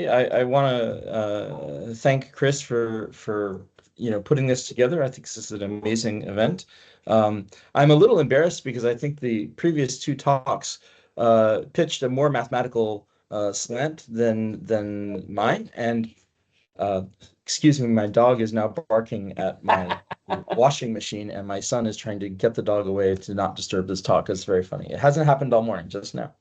I want to thank Chris for putting this together. I think this is an amazing event. I'm a little embarrassed because I think the previous two talks pitched a more mathematical slant than mine. And uh, excuse me, my dog is now barking at my washing machine, and my son is trying to get the dog away to not disturb this talk. It's very funny. It hasn't happened all morning, just now.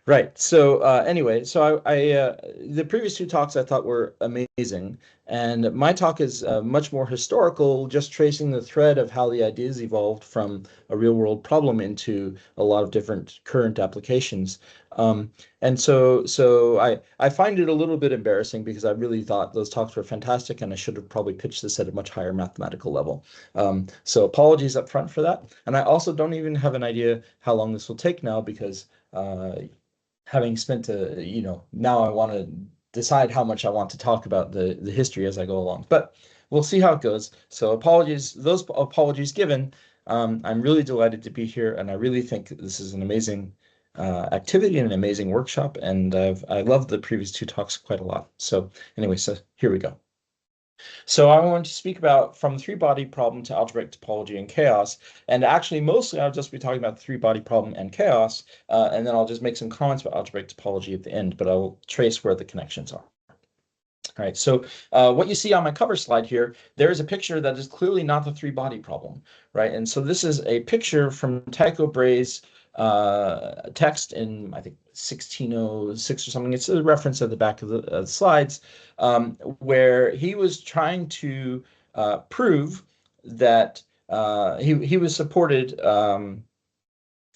Right. So anyway, so the previous two talks I thought were amazing, and my talk is much more historical, just tracing the thread of how the ideas evolved from a real world problem into a lot of different current applications. And so I find it a little bit embarrassing because I really thought those talks were fantastic, and I should have probably pitched this at a much higher mathematical level. So apologies up front for that. And I also don't even have an idea how long this will take now because having spent now I want to decide how much I want to talk about the history as I go along. But we'll see how it goes. So apologies, those apologies given. I'm really delighted to be here, and I really think this is an amazing activity and an amazing workshop, and I loved the previous two talks quite a lot. So anyway, so here we go. So I want to speak about from the three-body problem to algebraic topology and chaos. And actually, mostly I'll just be talking about the three-body problem and chaos, and then I'll just make some comments about algebraic topology at the end, but I'll trace where the connections are. All right, so what you see on my cover slide here, there is a picture that is clearly not the three-body problem, right? And so this is a picture from Tycho Brahe's text in, I think, 1606 or something. It's a reference at the back of the slides, where he was trying to prove that he was supported.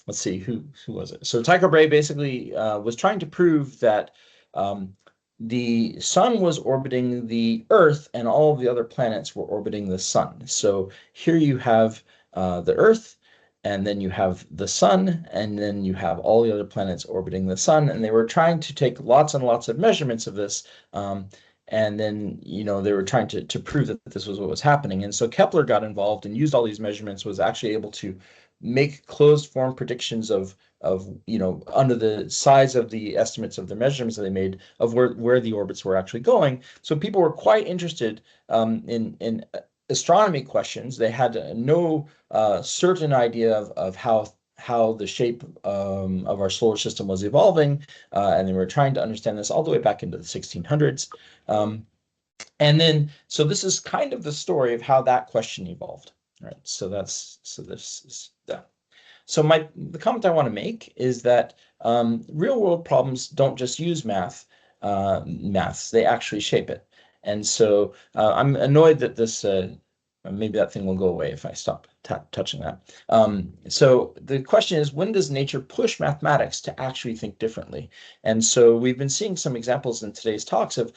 Let's see, who was it? So Tycho Brahe basically was trying to prove that the sun was orbiting the Earth and all of the other planets were orbiting the sun. So here you have the Earth, and then you have the sun, and then you have all the other planets orbiting the sun. And they were trying to take lots and lots of measurements of this. And then, they were trying to prove that this was what was happening. And so Kepler got involved and used all these measurements, was actually able to make closed form predictions of under the size of the estimates of the measurements that they made of where the orbits were actually going. So people were quite interested in astronomy questions. They had no certain idea of how the shape of our solar system was evolving, and they were trying to understand this all the way back into the 1600s. And then, so this is kind of the story of how that question evolved. Right. So this is that. So the comment I want to make is that real world problems don't just use maths, they actually shape it. And so I'm annoyed that this maybe that thing will go away if I stop touching that. So the question is, when does nature push mathematics to actually think differently? And so we've been seeing some examples in today's talks of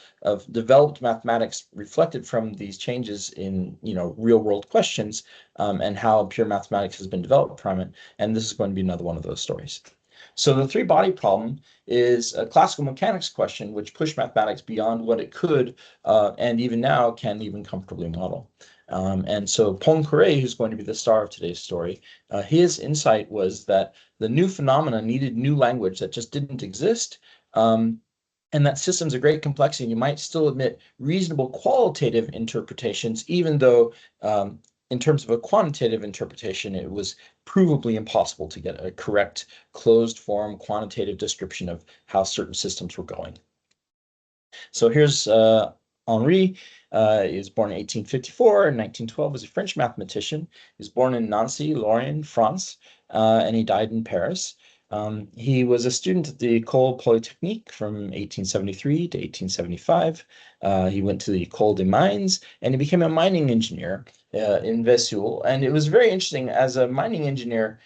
developed mathematics reflected from these changes in real world questions, and how pure mathematics has been developed from it. And this is going to be another one of those stories. So the three-body problem is a classical mechanics question which pushed mathematics beyond what it could, and even now can even comfortably model. And so Poincaré, who's going to be the star of today's story, his insight was that the new phenomena needed new language that just didn't exist, and that systems of great complexity, you might still admit reasonable qualitative interpretations, even though in terms of a quantitative interpretation, it was provably impossible to get a correct closed form quantitative description of how certain systems were going. So here's Henri. He was born in 1854. In 1912, was a French mathematician. He was born in Nancy, Lorraine, France, and he died in Paris. He was a student at the École Polytechnique from 1873 to 1875. He went to the École des Mines, and he became a mining engineer in Vesoul. And it was very interesting. As a mining engineer,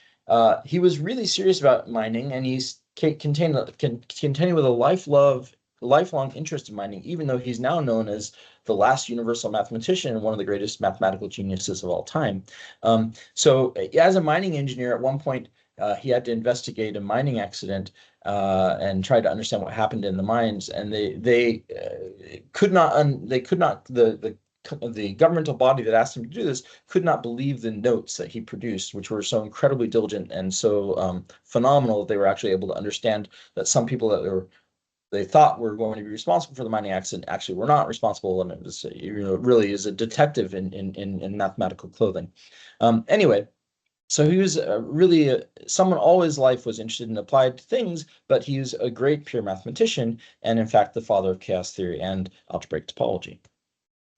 he was really serious about mining, and he's contained with a lifelong interest in mining, even though he's now known as the last universal mathematician and one of the greatest mathematical geniuses of all time. So as a mining engineer, at one point, he had to investigate a mining accident and try to understand what happened in the mines. And the governmental body that asked him to do this could not believe the notes that he produced, which were so incredibly diligent and so phenomenal that they were actually able to understand that some people that were they thought were going to be responsible for the mining accident actually were not responsible, and it was, really is a detective in mathematical clothing. Anyway, so he was really someone all his life was interested in applied things, but he was a great pure mathematician, and in fact, the father of chaos theory and algebraic topology.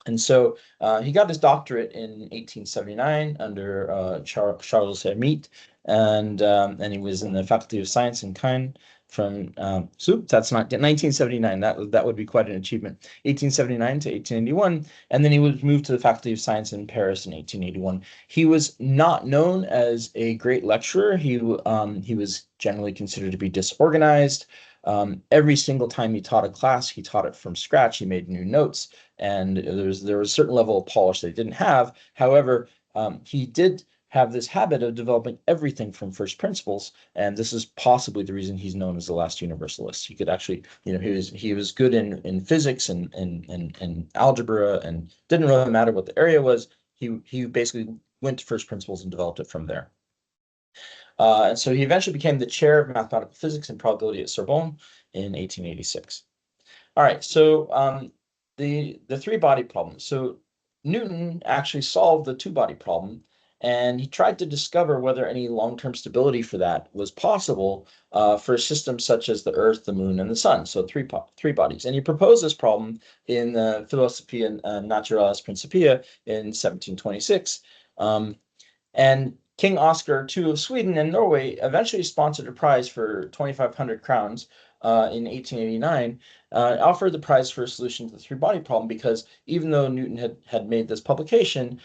And so he got his doctorate in 1879 under Charles Hermite, and he was in the Faculty of Science in Caen from that's not 1979. That would be quite an achievement. 1879 to 1881, and then he was moved to the Faculty of Science in Paris in 1881. He was not known as a great lecturer. He was generally considered to be disorganized. Every single time he taught a class, he taught it from scratch. He made new notes, and there was a certain level of polish they didn't have. However, he did have this habit of developing everything from first principles, and this is possibly the reason he's known as the last universalist. He could actually, he was good in physics and algebra, and didn't really matter what the area was. He basically went to first principles and developed it from there. And so he eventually became the chair of mathematical physics and probability at Sorbonne in 1886. All right, so the three-body problem. So Newton actually solved the two-body problem, and he tried to discover whether any long-term stability for that was possible for systems such as the Earth, the Moon, and the Sun. So three bodies. And he proposed this problem in the Philosophia Naturalis Principia in 1726. And King Oscar II of Sweden and Norway eventually sponsored a prize for 2,500 crowns in 1889, offered the prize for a solution to the three-body problem, because even though Newton had made this publication,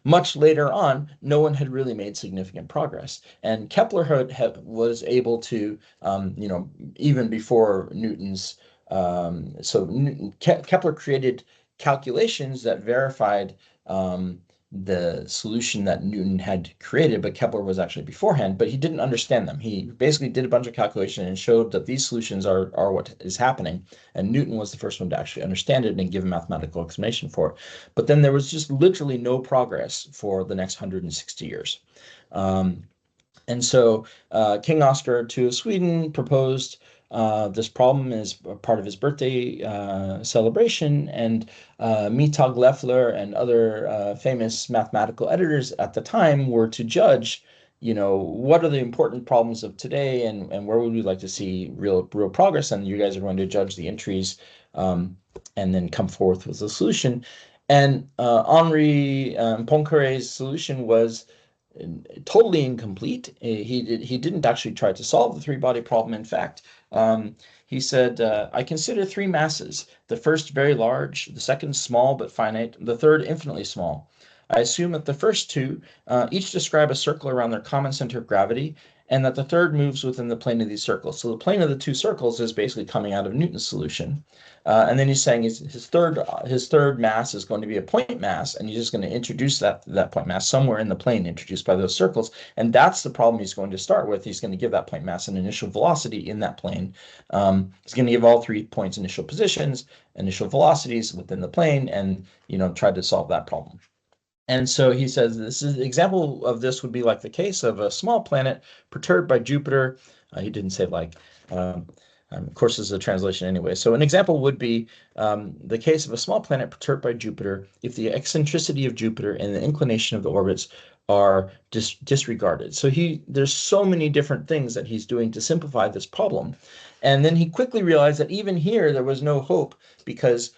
much later on, no one had really made significant progress. And Kepler was able to, even before Newton's, Kepler created calculations that verified the solution that Newton had created, but Kepler was actually beforehand, but he didn't understand them. He basically did a bunch of calculation and showed that these solutions are what is happening, and Newton was the first one to actually understand it and give a mathematical explanation for it. But then there was just literally no progress for the next 160 years. And so King Oscar II of Sweden proposed this problem as part of his birthday celebration, and Mittag Leffler and other famous mathematical editors at the time were to judge, what are the important problems of today, and where would we like to see real progress, and you guys are going to judge the entries and then come forth with a solution. And Henri Poincaré's solution was totally incomplete. He didn't actually try to solve the three-body problem. In fact, he said, I consider three masses: the first very large, the second small but finite, the third infinitely small. I assume that the first two each describe a circle around their common center of gravity, and that the third moves within the plane of these circles. So the plane of the two circles is basically coming out of Newton's solution. And then he's saying his third mass is going to be a point mass, and he's just going to introduce that point mass somewhere in the plane introduced by those circles. And that's the problem he's going to start with. He's going to give that point mass an initial velocity in that plane. He's going to give all 3 points initial positions, initial velocities within the plane, and try to solve that problem. And so he says this is example of this would be like the case of a small planet perturbed by Jupiter. He didn't say like. Of course, this is a translation anyway. So an example would be the case of a small planet perturbed by Jupiter if the eccentricity of Jupiter and the inclination of the orbits are disregarded. So there's so many different things that he's doing to simplify this problem. And then he quickly realized that even here there was no hope, because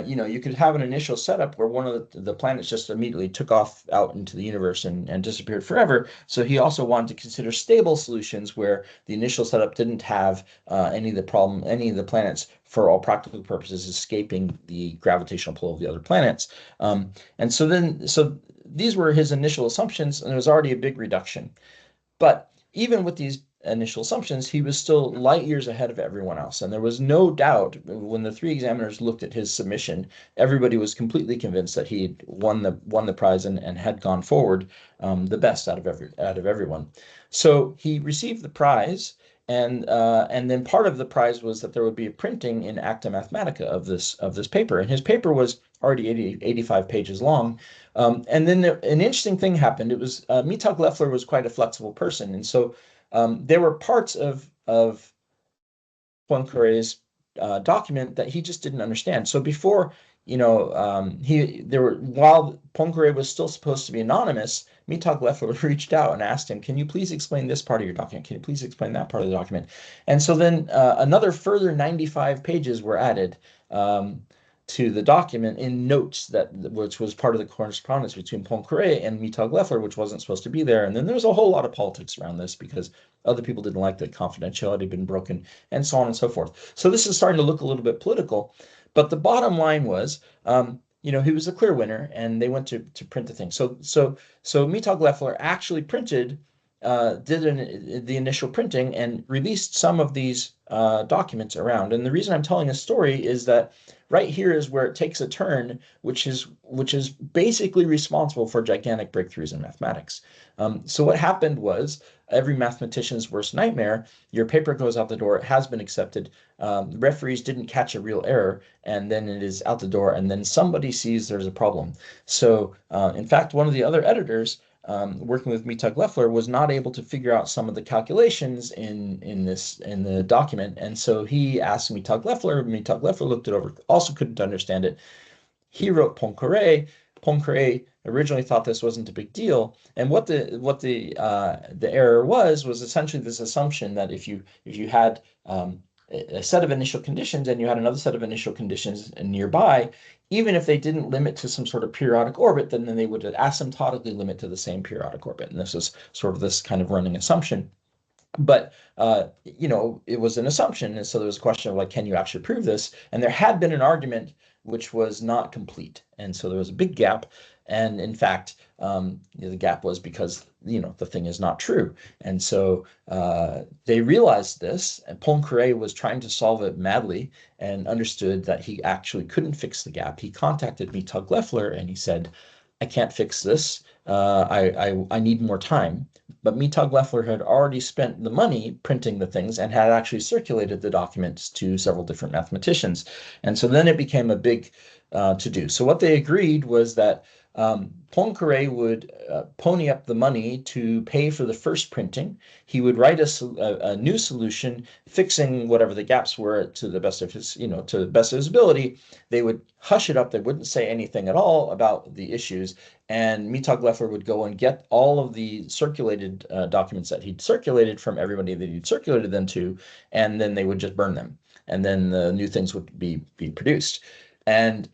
you could have an initial setup where one of the planets just immediately took off out into the universe and disappeared forever. So he also wanted to consider stable solutions where the initial setup didn't have any of the planets, for all practical purposes, escaping the gravitational pull of the other planets. And so these were his initial assumptions, and there was already a big reduction. But even with these initial assumptions, he was still light years ahead of everyone else. And there was no doubt when the 3 examiners looked at his submission, everybody was completely convinced that he won the prize and had gone forward the best out of everyone. So he received the prize, and then part of the prize was that there would be a printing in Acta Mathematica of this paper. And his paper was already 85 pages long. And then an interesting thing happened. It was Mittag Leffler was quite a flexible person, and so there were parts of Poincaré's document that he just didn't understand. So before, while Poincaré was still supposed to be anonymous, Mittag Leffler reached out and asked him, "Can you please explain this part of your document? Can you please explain that part of the document?" And so then another further 95 pages were added to the document in notes which was part of the correspondence between Poincaré and Mittag Leffler, which wasn't supposed to be there. And then there was a whole lot of politics around this because other people didn't like that confidentiality had been broken, and so on and so forth. So this is starting to look a little bit political, but the bottom line was, he was a clear winner, and they went to print the thing. So Mittag Leffler actually did the initial printing and released some of these documents around. And the reason I'm telling this story is that right here is where it takes a turn, which is basically responsible for gigantic breakthroughs in mathematics. So what happened was, every mathematician's worst nightmare: your paper goes out the door, it has been accepted, referees didn't catch a real error, and then it is out the door, and then somebody sees there's a problem. So in fact, one of the other editors working with Mittag Leffler was not able to figure out some of the calculations in the document, and so he asked Mittag Leffler. Mittag Leffler looked it over, also couldn't understand it. He wrote Poincaré. Poincaré originally thought this wasn't a big deal, and what the error was essentially this assumption that if you had a set of initial conditions and you had another set of initial conditions nearby, even if they didn't limit to some sort of periodic orbit, then they would asymptotically limit to the same periodic orbit. And this was sort of this kind of running assumption. But it was an assumption, and so there was a question of, like, can you actually prove this? And there had been an argument which was not complete, and so there was a big gap. And in fact, the gap was because the thing is not true. And so they realized this, and Poincaré was trying to solve it madly and understood that he actually couldn't fix the gap. He contacted Mittag Leffler and he said, "I can't fix this. I need more time." But Mittag Leffler had already spent the money printing the things and had actually circulated the documents to several different mathematicians. And so then it became a big to-do. So what they agreed was that Poincaré would pony up the money to pay for the first printing. He would write a new solution, fixing whatever the gaps were to the best of his ability. They would hush it up. They wouldn't say anything at all about the issues. And Mittag Leffler would go and get all of the circulated documents that he'd circulated from everybody that he'd circulated them to, and then they would just burn them. And then the new things would be produced. And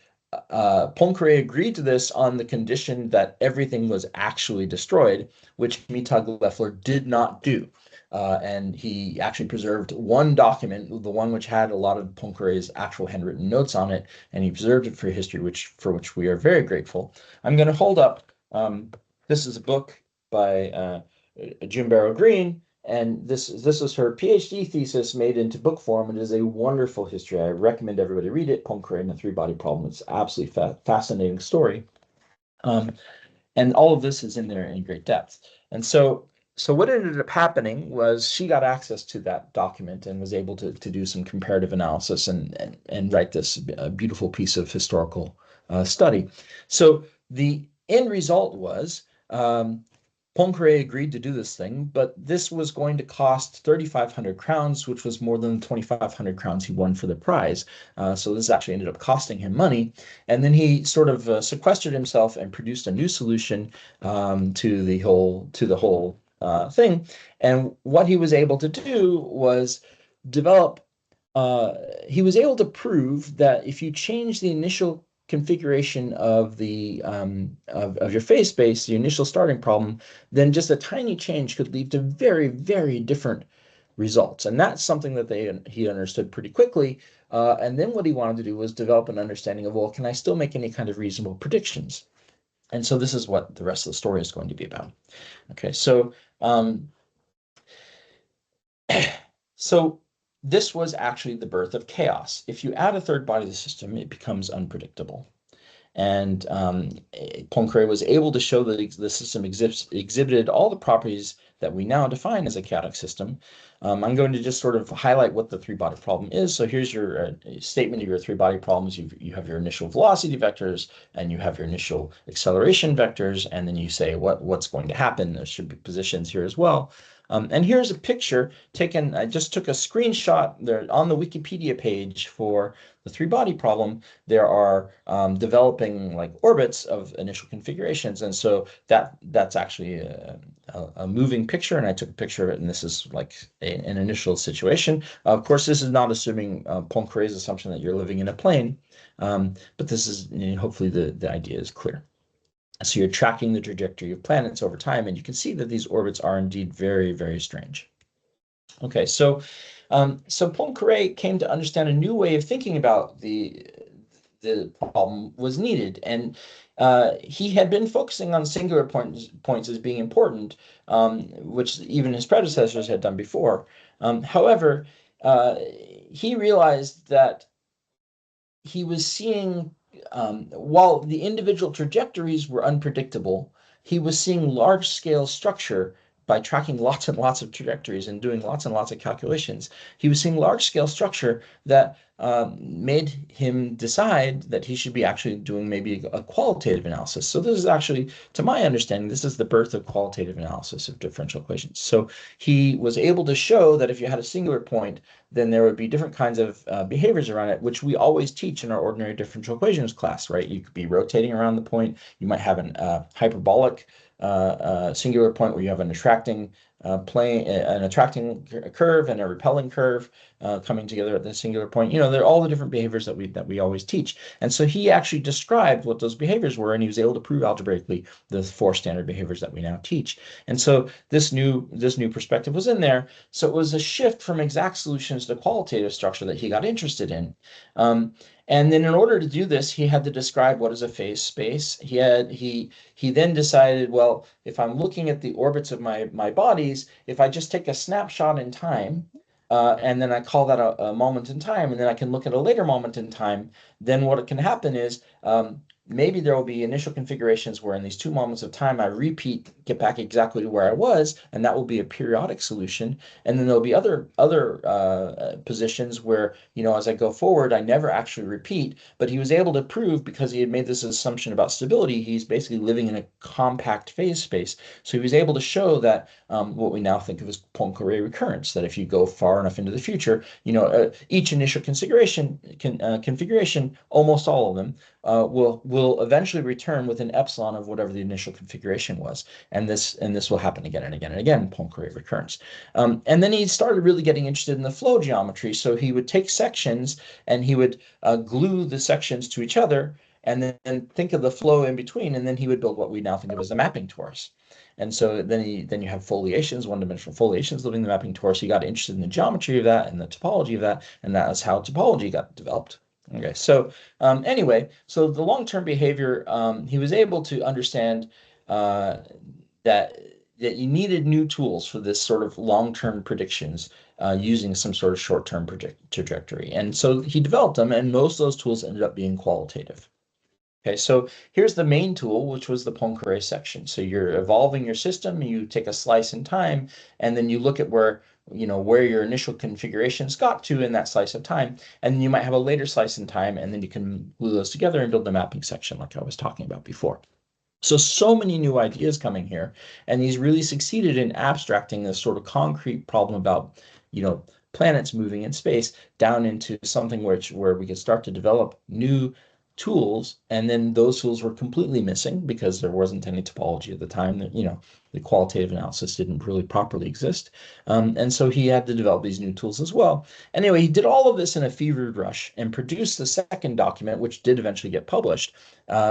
Poincaré agreed to this on the condition that everything was actually destroyed, which Mittag Leffler did not do. And he actually preserved one document, the one which had a lot of Poincaré's actual handwritten notes on it, and he preserved it for history, for which we are very grateful. I'm going to hold up. This is a book by June Barrow Green, and this is her PhD thesis made into book form. It is a wonderful history. I recommend everybody read it. Poincaré and the Three-Body Problem. It's an absolutely fascinating story. And all of this is in there in great depth. And so what ended up happening was she got access to that document and was able to do some comparative analysis and write this beautiful piece of historical study. So the end result was Poincaré agreed to do this thing, but this was going to cost 3,500 crowns, which was more than 2,500 crowns he won for the prize. So this actually ended up costing him money. And then he sort of sequestered himself and produced a new solution to the whole thing. And what he was able to do was develop. He was able to prove that if you change the initial configuration of the of your phase space, the initial starting problem, then just a tiny change could lead to very, very different results. And that's something that he understood pretty quickly. And then what he wanted to do was develop an understanding of, well, can I still make any kind of reasonable predictions? And so this is what the rest of the story is going to be about. Okay, so so this was actually the birth of chaos. If you add a third body to the system, it becomes unpredictable. And Poincaré was able to show that the system exhibited all the properties that we now define as a chaotic system. I'm going to just sort of highlight what the three-body problem is. So here's your statement of your three-body problems. You have your initial velocity vectors, and you have your initial acceleration vectors, and then you say what's going to happen. There should be positions here as well. And here's a picture taken. I just took a screenshot there on the Wikipedia page for the three-body problem. There are developing like orbits of initial configurations, and so that's actually a moving picture. And I took a picture of it, and this is like an initial situation. Of course, this is not assuming Poincaré's assumption that you're living in a plane, but this is, hopefully the idea is clear. So you're tracking the trajectory of planets over time, and you can see that these orbits are indeed very, very strange. Okay, so Poincaré came to understand a new way of thinking about the problem was needed, and he had been focusing on singular points as being important, which even his predecessors had done before. However, he realized that he was seeing, while the individual trajectories were unpredictable, he was seeing large scale structure by tracking lots and lots of trajectories and doing lots and lots of calculations. He was seeing large scale structure that made him decide that he should be actually doing maybe a qualitative analysis. So this is actually, to my understanding, this is the birth of qualitative analysis of differential equations. So he was able to show that if you had a singular point, then there would be different kinds of behaviors around it, which we always teach in our ordinary differential equations class, right? You could be rotating around the point. You might have an hyperbolic singular point where you have an attracting plane, an attracting curve and a repelling curve coming together at the singular point. They're all the different behaviors that we always teach. And so he actually described what those behaviors were, and he was able to prove algebraically the four standard behaviors that we now teach. And so this new perspective was in there. So it was a shift from exact solutions to qualitative structure that he got interested in. And then in order to do this, he had to describe what is a phase space. He then decided, well, if I'm looking at the orbits of my bodies, if I just take a snapshot in time, and then I call that a moment in time, and then I can look at a later moment in time, then what can happen is maybe there will be initial configurations where in these two moments of time, I get back exactly to where I was, and that will be a periodic solution. And then there'll be other positions where, as I go forward, I never actually repeat. But he was able to prove, because he had made this assumption about stability, he's basically living in a compact phase space. So he was able to show that what we now think of as Poincaré recurrence, that if you go far enough into the future, each initial configuration, almost all of them, will eventually return with an epsilon of whatever the initial configuration was, and this will happen again and again and again, Poincaré recurrence. And then he started really getting interested in the flow geometry. So he would take sections and he would glue the sections to each other, and then think of the flow in between, and then he would build what we now think of as a mapping torus. And so then you have foliations, one-dimensional foliations living in the mapping torus. He got interested in the geometry of that and the topology of that, and that is how topology got developed. Okay, so anyway, so the long-term behavior, he was able to understand that you needed new tools for this sort of long-term predictions using some sort of short-term trajectory. And so he developed them, and most of those tools ended up being qualitative. Okay, so here's the main tool, which was the Poincaré section. So you're evolving your system, you take a slice in time, and then you look at where your initial configurations got to in that slice of time, and then you might have a later slice in time, and then you can glue those together and build the mapping section like I was talking about before. So many new ideas coming here, and he's really succeeded in abstracting this sort of concrete problem about, planets moving in space down into something where we can start to develop new tools, and then those tools were completely missing because there wasn't any topology at the time. That the qualitative analysis didn't really properly exist, and so he had to develop these new tools as well. Anyway, he did all of this in a fevered rush and produced the second document, which did eventually get published,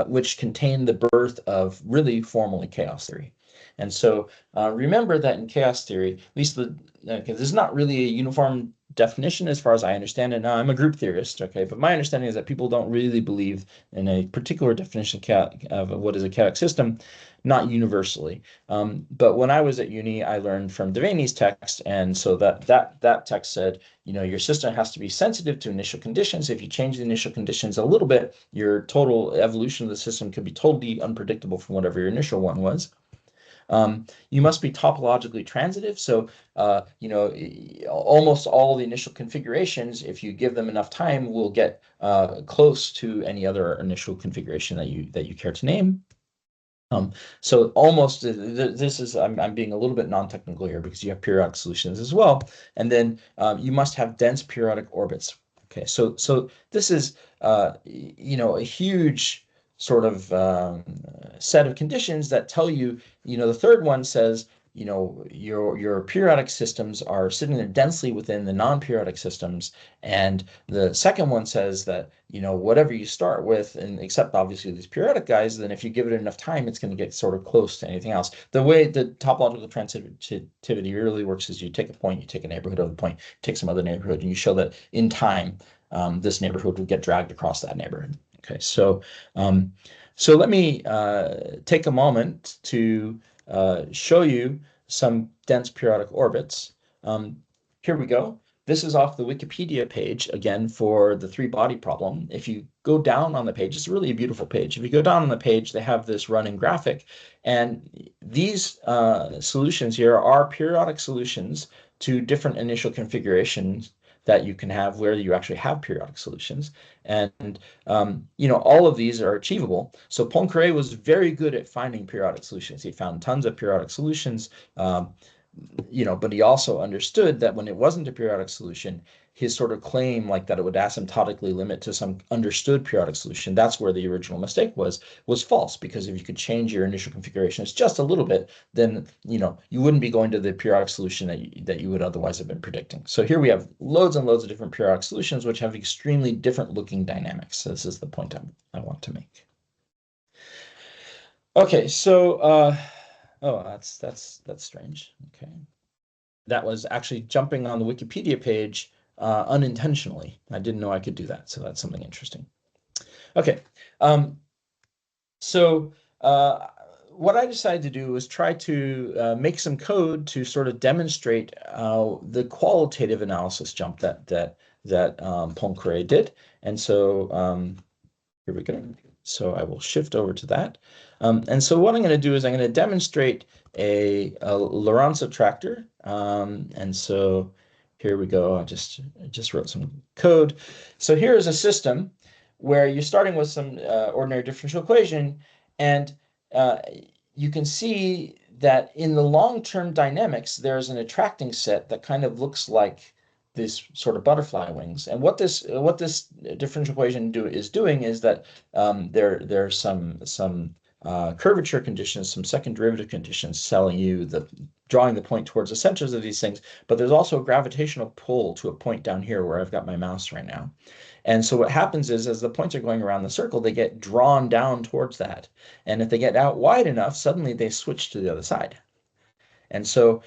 which contained the birth of really formally chaos theory. And so remember that in chaos theory, at least there's not really a uniform definition as far as I understand it. Now, I'm a group theorist, okay, but my understanding is that people don't really believe in a particular definition of what is a chaotic system, not universally. But when I was at uni, I learned from Devaney's text, and so that text said, your system has to be sensitive to initial conditions. If you change the initial conditions a little bit, your total evolution of the system could be totally unpredictable from whatever your initial one was. You must be topologically transitive. So, almost all the initial configurations, if you give them enough time, will get close to any other initial configuration that you care to name. Um, so almost this is I'm being a little bit non-technical here because you have periodic solutions as well, and then you must have dense periodic orbits. Okay, so this is a huge sort of set of conditions that tell you, the third one says, your periodic systems are sitting there densely within the non-periodic systems, and the second one says that, whatever you start with, and except obviously these periodic guys, then if you give it enough time, it's going to get sort of close to anything else. The way the topological transitivity really works is you take a point, you take a neighborhood of a point, take some other neighborhood, and you show that in time, this neighborhood would get dragged across that neighborhood. Okay, so let me take a moment to show you some dense periodic orbits. Here we go. This is off the Wikipedia page, again, for the three-body problem. If you go down on the page, it's really a beautiful page. If you go down on the page, they have this running graphic. And these solutions here are periodic solutions to different initial configurations that you can have where you actually have periodic solutions. And, all of these are achievable. So Poincaré was very good at finding periodic solutions. He found tons of periodic solutions. But he also understood that when it wasn't a periodic solution, his sort of claim like that it would asymptotically limit to some understood periodic solution, that's where the original mistake was false, because if you could change your initial configurations just a little bit, then you wouldn't be going to the periodic solution that you would otherwise have been predicting. So here we have loads and loads of different periodic solutions which have extremely different looking dynamics. So this is the point I want to make. Okay, so oh, that's strange. Okay. That was actually jumping on the Wikipedia page unintentionally. I didn't know I could do that, so that's something interesting. Okay, so what I decided to do was try to make some code to sort of demonstrate the qualitative analysis jump that Poincaré did, and so here we go. So I will shift over to that. And so what I'm going to do is I'm going to demonstrate a Lorentz attractor. And so here we go. I just wrote some code. So here is a system where you're starting with some ordinary differential equation, and you can see that in the long-term dynamics, there's an attracting set that kind of looks like this sort of butterfly wings. And what this differential equation is doing is that there's some curvature conditions, some second derivative conditions telling you drawing the point towards the centers of these things, but there's also a gravitational pull to a point down here where I've got my mouse right now. And so what happens is, as the points are going around the circle, they get drawn down towards that. And if they get out wide enough, suddenly they switch to the other side. And so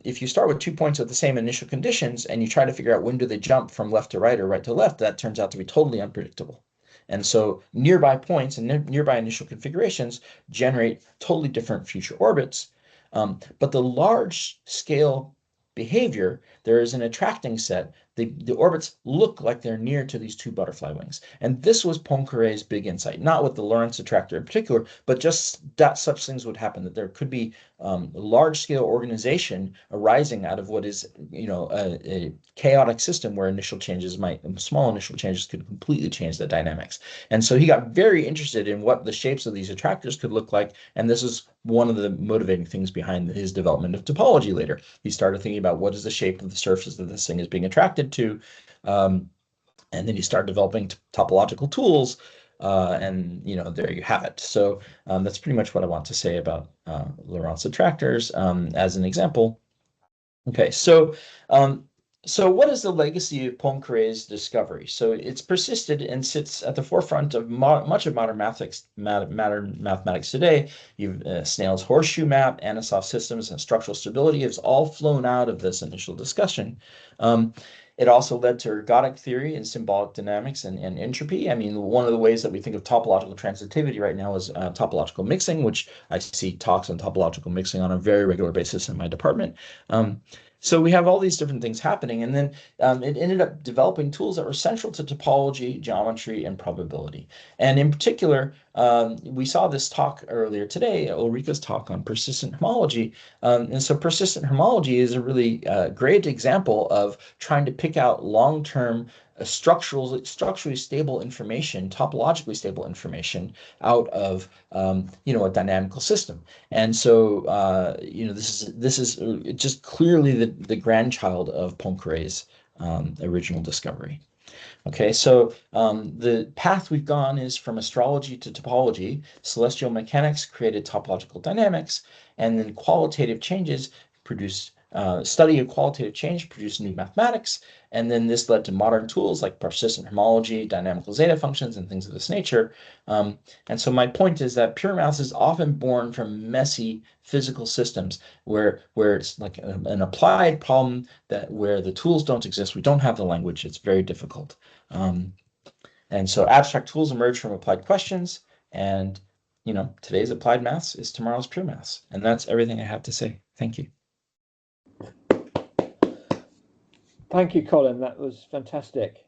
if you start with 2 points with the same initial conditions and you try to figure out when do they jump from left to right or right to left, that turns out to be totally unpredictable. And so nearby points and nearby initial configurations generate totally different future orbits. But the large scale behavior, there is an attracting set. The orbits look like they're near to these two butterfly wings. And this was Poincaré's big insight, not with the Lorentz attractor in particular, but just that such things would happen, that there could be large-scale organization arising out of what is, a chaotic system where small initial changes could completely change the dynamics. And so he got very interested in what the shapes of these attractors could look like, and this is one of the motivating things behind his development of topology later. He started thinking about what is the shape of the surface that this thing is being attracted to, and then he started developing topological tools, and there you have it. So that's pretty much what I want to say about Lorentz attractors as an example. Okay, so what is the legacy of Poincaré's discovery? So it's persisted and sits at the forefront of much of modern mathematics today. Snell's horseshoe map, Anosov systems, and structural stability has all flown out of this initial discussion. It also led to ergodic theory and symbolic dynamics and entropy. I mean, one of the ways that we think of topological transitivity right now is topological mixing, which I see talks on topological mixing on a very regular basis in my department. So we have all these different things happening, and then it ended up developing tools that were central to topology, geometry, and probability. And in particular, we saw this talk earlier today, Ulrika's talk on persistent homology. And so persistent homology is a really great example of trying to pick out long-term structurally stable information, topologically stable information out of a dynamical system. And so this is just clearly the grandchild of Poincaré's original discovery. Okay, so the path we've gone is from astrology to topology. Celestial mechanics created topological dynamics, and then qualitative changes produced study of qualitative change produced new mathematics, and then this led to modern tools like persistent homology, dynamical zeta functions, and things of this nature. And so my point is that pure math is often born from messy physical systems where it's like an applied problem where the tools don't exist. We don't have the language. It's very difficult. And so abstract tools emerge from applied questions, and today's applied maths is tomorrow's pure maths. And that's everything I have to say. Thank you. Thank you, Colin. That was fantastic.